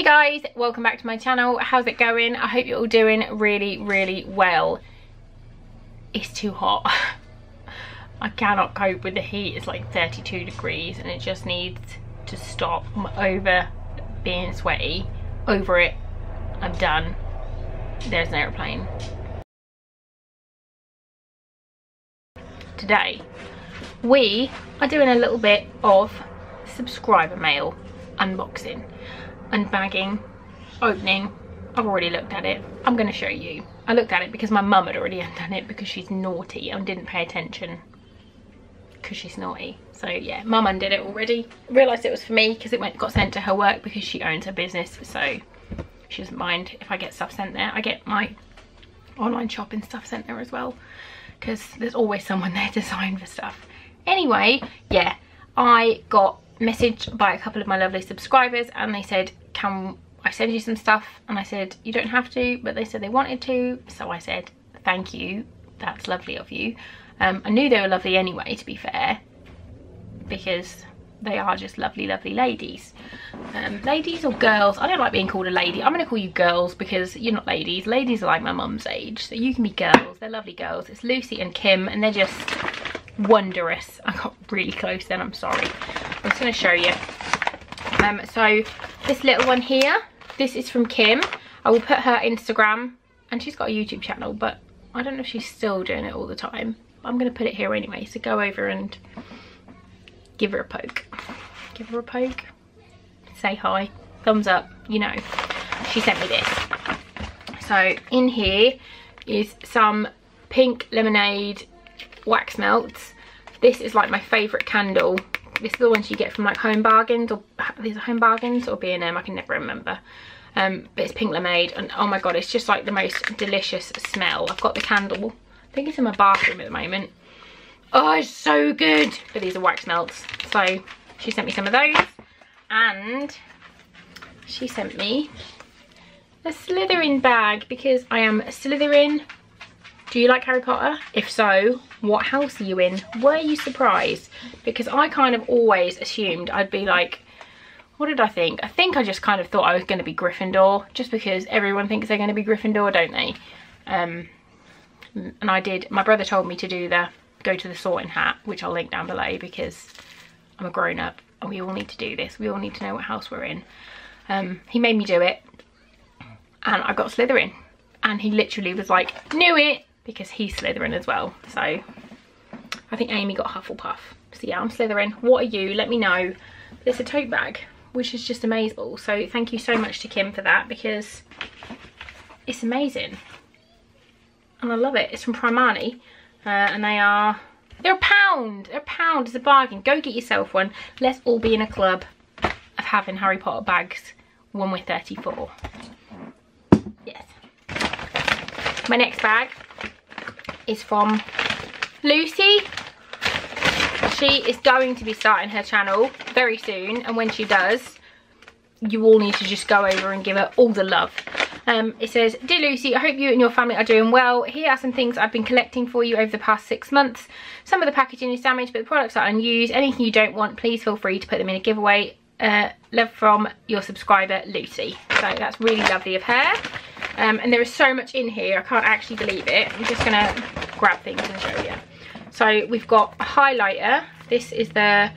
Hey guys, welcome back to my channel. How's it going? I hope you're all doing really well. It's too hot. I cannot cope with the heat. It's like 32 degrees and it just needs to stop. I'm over being sweaty. Over it. I'm done. There's an airplane. Today we are doing a little bit of subscriber mail unboxing, unbagging, opening. I've already looked at it. I'm going to show you. I looked at it because my mum had already done it because she's naughty and didn't pay attention because she's naughty. So yeah, mum undid it already. Realised it was for me because it got sent to her work because she owns her business, so she doesn't mind if I get stuff sent there. I get my online shopping stuff sent there as well because there's always someone there to sign for stuff. Anyway, yeah, I got messaged by a couple of my lovely subscribers and they said, can I send you some stuff? And I said, you don't have to, but they said they wanted to, so I said thank you, that's lovely of you. I knew they were lovely anyway, to be fair, because they are just lovely ladies. Ladies or girls, I don't like being called a lady. I'm gonna call you girls because you're not ladies. Ladies are like my mum's age, so you can be girls. They're lovely girls. It's Lucy and Kim and they're just wondrous. I got really close then, I'm sorry. I'm just going to show you. So this little one here, this is from Kim. I will put her Instagram, and she's got a YouTube channel, but I don't know if she's still doing it all the time. I'm going to put it here anyway, so go over and give her a poke. Give her a poke. Say hi. Thumbs up, you know. She sent me this. So in here is some pink lemonade wax melts. This is like my favourite candle. This is the ones you get from like Home Bargains, or these are Home Bargains or B&M, I can never remember. But it's pink lemonade and oh my god, it's just like the most delicious smell. I've got the candle, I think it's in my bathroom at the moment. Oh, it's so good. But these are wax melts. So she sent me some of those and she sent me a Slytherin bag because I am Slytherin. Do you like Harry Potter? If so, what house are you in? Were you surprised? Because I kind of always assumed I'd be like, what did I think? I think I just kind of thought I was going to be Gryffindor, just because everyone thinks they're going to be Gryffindor, don't they? And I did. My brother told me to go to the sorting hat, which I'll link down below because I'm a grown up and we all need to do this. We all need to know what house we're in. He made me do it and I got Slytherin. And he literally was like, knew it, because he's Slytherin as well. So I think Amy got Hufflepuff. So yeah, I'm Slytherin. What are you? Let me know. It's a tote bag, which is just amazing. So thank you so much to Kim for that because it's amazing. And I love it. It's from Primani. And they're a pound. They're a pound. It's a bargain. Go get yourself one. Let's all be in a club of having Harry Potter bags when we're 34. Yes. My next bag is from Lucy. She is going to be starting her channel very soon, and when she does, you all need to just go over and give her all the love. It says, dear Lucy, I hope you and your family are doing well. Here are some things I've been collecting for you over the past 6 months. Some of the packaging is damaged, but the products are unused. Anything you don't want, please feel free to put them in a giveaway. Love from your subscriber Lucy. So that's really lovely of her. And there is so much in here, I can't actually believe it. I'm just gonna grab things and show you. So we've got a highlighter. This is the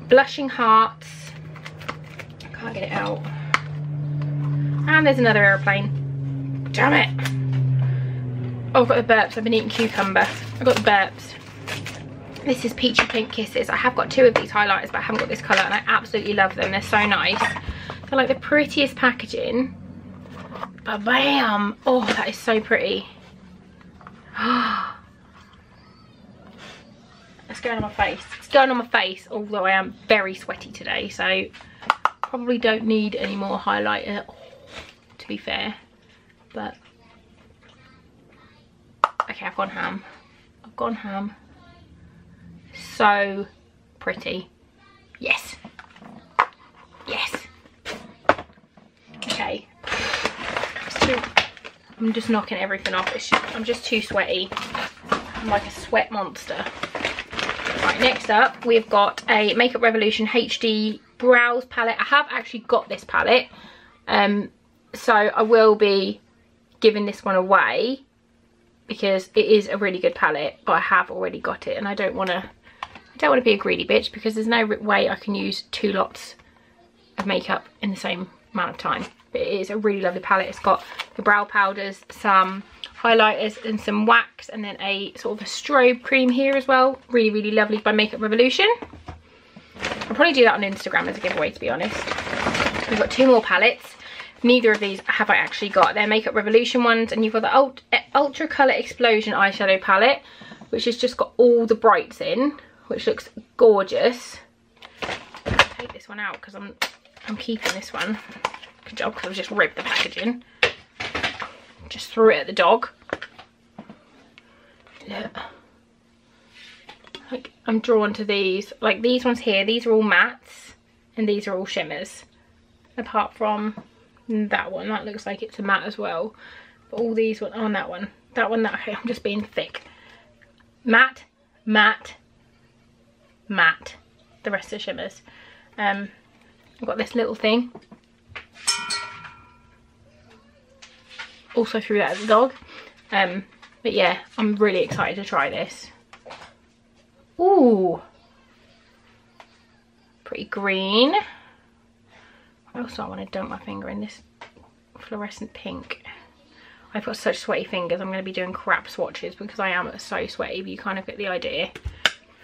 Blushing Hearts. I can't get it out. And there's another aeroplane. Damn it. Oh, I've got the burps. I've been eating cucumber. I've got the burps. This is Peachy Pink Kisses. I have got 2 of these highlighters, but I haven't got this colour, and I absolutely love them. They're so nice. They're like the prettiest packaging. Ba-bam! Oh, that is so pretty. It's going on my face. It's going on my face, although I am very sweaty today, so probably don't need any more highlighter, to be fair. But okay, I've gone ham. I've gone ham. So pretty. Yes. Yes. Okay. I'm just knocking everything off. I'm just too sweaty. I'm like a sweat monster. Right, next up we've got a Makeup Revolution HD Brows palette. I have actually got this palette, So I will be giving this one away because it is a really good palette, but I have already got it and I don't want to be a greedy bitch, because there's no way I can use 2 lots of makeup in the same amount of time. But it is a really lovely palette. It's got the brow powders, some highlighters and some wax, and then a sort of a strobe cream here as well. Really, really lovely, by Makeup Revolution. I'll probably do that on Instagram as a giveaway, to be honest. We've got 2 more palettes. Neither of these have I actually got. They're Makeup Revolution ones, and you've got the Ultra Colour Explosion eyeshadow palette, which has just got all the brights in, which looks gorgeous. I'll take this one out because I'm keeping this one. Good job, because I've just ripped the packaging. Just threw it at the dog. Look. Like, I'm drawn to these. Like these ones here, these are all mattes and these are all shimmers. Apart from that one, that looks like it's a matte as well. But all these ones, on that one, I'm just being thick. Matte, matte, matte. The rest are shimmers. I've got this little thing. Also threw that at the dog. But yeah, I'm really excited to try this. Ooh, pretty green. Also, I want to dunk my finger in this fluorescent pink. I've got such sweaty fingers. I'm going to be doing crap swatches because I am so sweaty, but you kind of get the idea.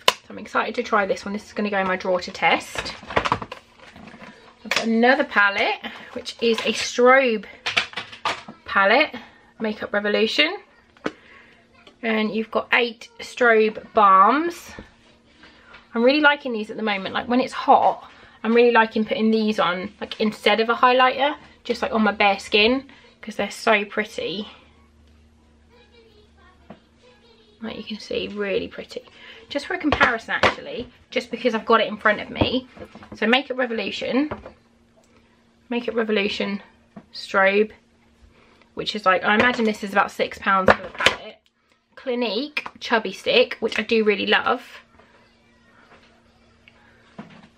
So I'm excited to try this one. This is going to go in my drawer to test. I've got another palette, which is a strobe palette, Makeup Revolution. And you've got 8 strobe balms. I'm really liking these at the moment. Like when it's hot, I'm really liking putting these on like instead of a highlighter, just like on my bare skin, because they're so pretty. Like you can see, really pretty. Just for a comparison actually, just because I've got it in front of me. So Makeup Revolution strobe, which is like, I imagine this is about £6 for the palette. Clinique Chubby Stick, which I do really love.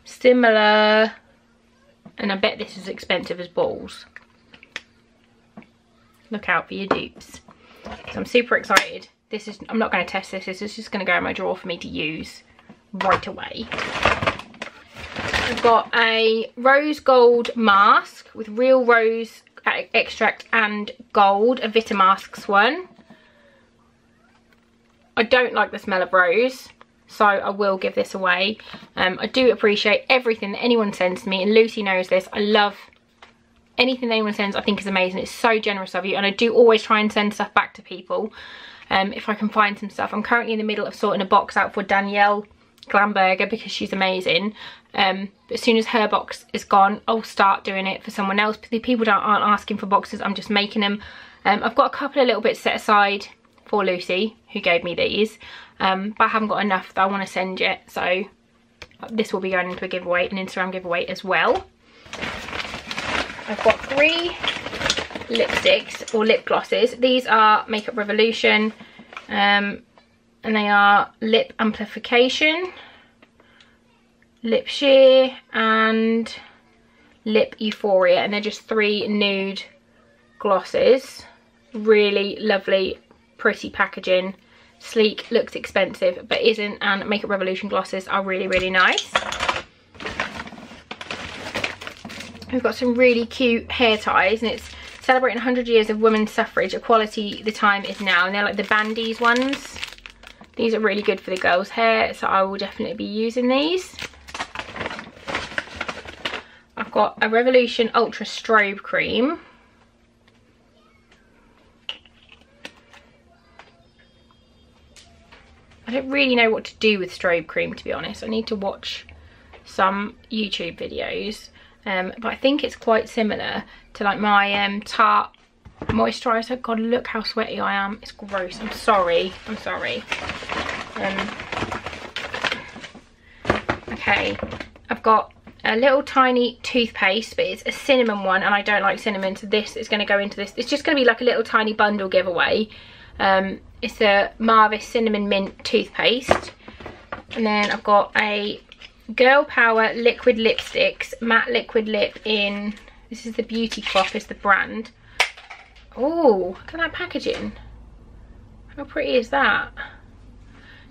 Similar, and I bet this is expensive as balls. Look out for your dupes. So I'm super excited. This is, I'm not going to test this. This is just going to go in my drawer for me to use right away. I've got a rose gold mask with real rose extract and gold, a Vitamasks one. I don't like the smell of rose, so I will give this away. I do appreciate everything that anyone sends me, and Lucy knows this. I love anything that anyone sends. I think is amazing. It's so generous of you, and I do always try and send stuff back to people if I can find some stuff. I'm currently in the middle of sorting a box out for Danielle Glamberger because she's amazing. But as soon as her box is gone, I'll start doing it for someone else. But the people aren't asking for boxes, I'm just making them. I've got a couple of little bits set aside for Lucy, who gave me these, but I haven't got enough that I want to send yet, so this will be going into a giveaway, an Instagram giveaway as well. I've got 3 lipsticks or lip glosses. These are Makeup Revolution, and they are Lip Amplification, Lip Sheer and Lip Euphoria, and they're just 3 nude glosses. Really lovely, pretty packaging, sleek, looks expensive but isn't, and Makeup Revolution glosses are really, really nice. We've got some really cute hair ties, and it's celebrating 100 years of women's suffrage, equality, the time is now, and they're like the bandies ones. These are really good for the girls' hair, so I will definitely be using these. I've got a Revolution Ultra Strobe Cream. I don't really know what to do with strobe cream, to be honest. I need to watch some YouTube videos, but I think it's quite similar to like my Tarte moisturiser. God, look how sweaty I am. It's gross. I'm sorry. Okay, I've got a little tiny toothpaste, but it's a cinnamon one, and I don't like cinnamon, so this is going to go into this. It's just going to be like a little tiny bundle giveaway. It's a Marvis Cinnamon Mint toothpaste. And then I've got a Girl Power Liquid Lipsticks, Matte Liquid Lip in This is the Beauty Crop, is the brand. Oh, look at that packaging. How pretty is that?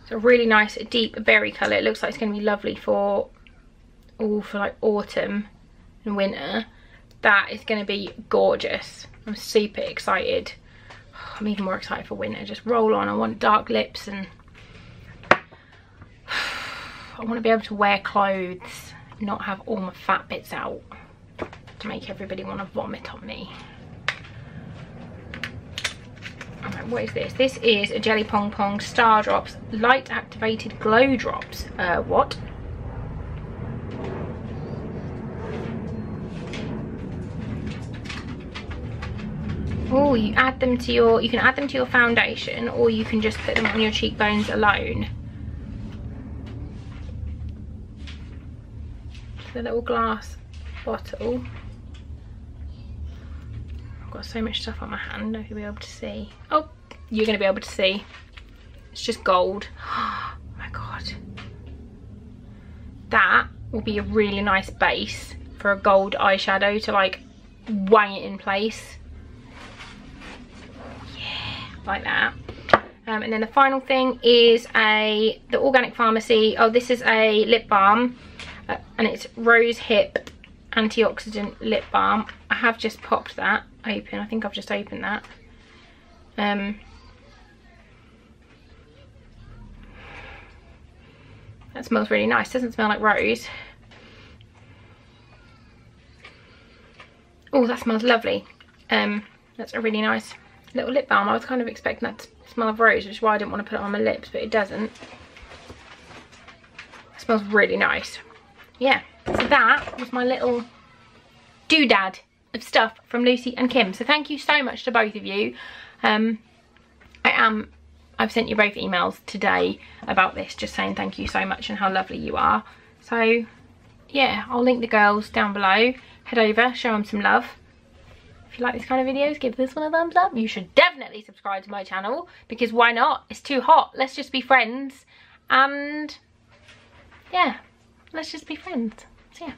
It's a really nice deep berry colour. It looks like it's going to be lovely for like autumn and winter. That is going to be gorgeous. I'm super excited. I'm even more excited for winter. Just roll on. I want dark lips, and I want to be able to wear clothes, not have all my fat bits out to make everybody want to vomit on me. Alright, what is this? This is a Jelly Pong Pong Star Drops Light Activated Glow Drops. What? Oh, you add them to your, you can add them to your foundation, or you can just put them on your cheekbones alone. The little glass bottle. I've got so much stuff on my hand, I can be able to see. Oh, you're going to be able to see. It's just gold. Oh my god. That will be a really nice base for a gold eyeshadow to like wang it in place. Like that. And then the final thing is the Organic Pharmacy. Oh, this is a lip balm, and it's Rose Hip Antioxidant Lip Balm. I have just popped that open. I think I've just opened that. That smells really nice. Doesn't smell like rose. Oh, that smells lovely. That's a really nice little lip balm. I was kind of expecting that to smell of rose, which is why I didn't want to put it on my lips, but it doesn't. It smells really nice. Yeah, so that was my little doodad of stuff from Lucy and Kim. So thank you so much to both of you. I've sent you both emails today about this, just saying thank you so much and how lovely you are. So yeah, I'll link the girls down below. Head over, show them some love. If you like this kind of videos, give this one a thumbs up. You should definitely subscribe to my channel, because why not? It's too hot. Let's just be friends. And yeah, let's just be friends. So yeah,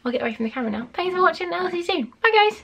I'll get away from the camera now. Thanks for watching. I'll see you soon. Bye guys.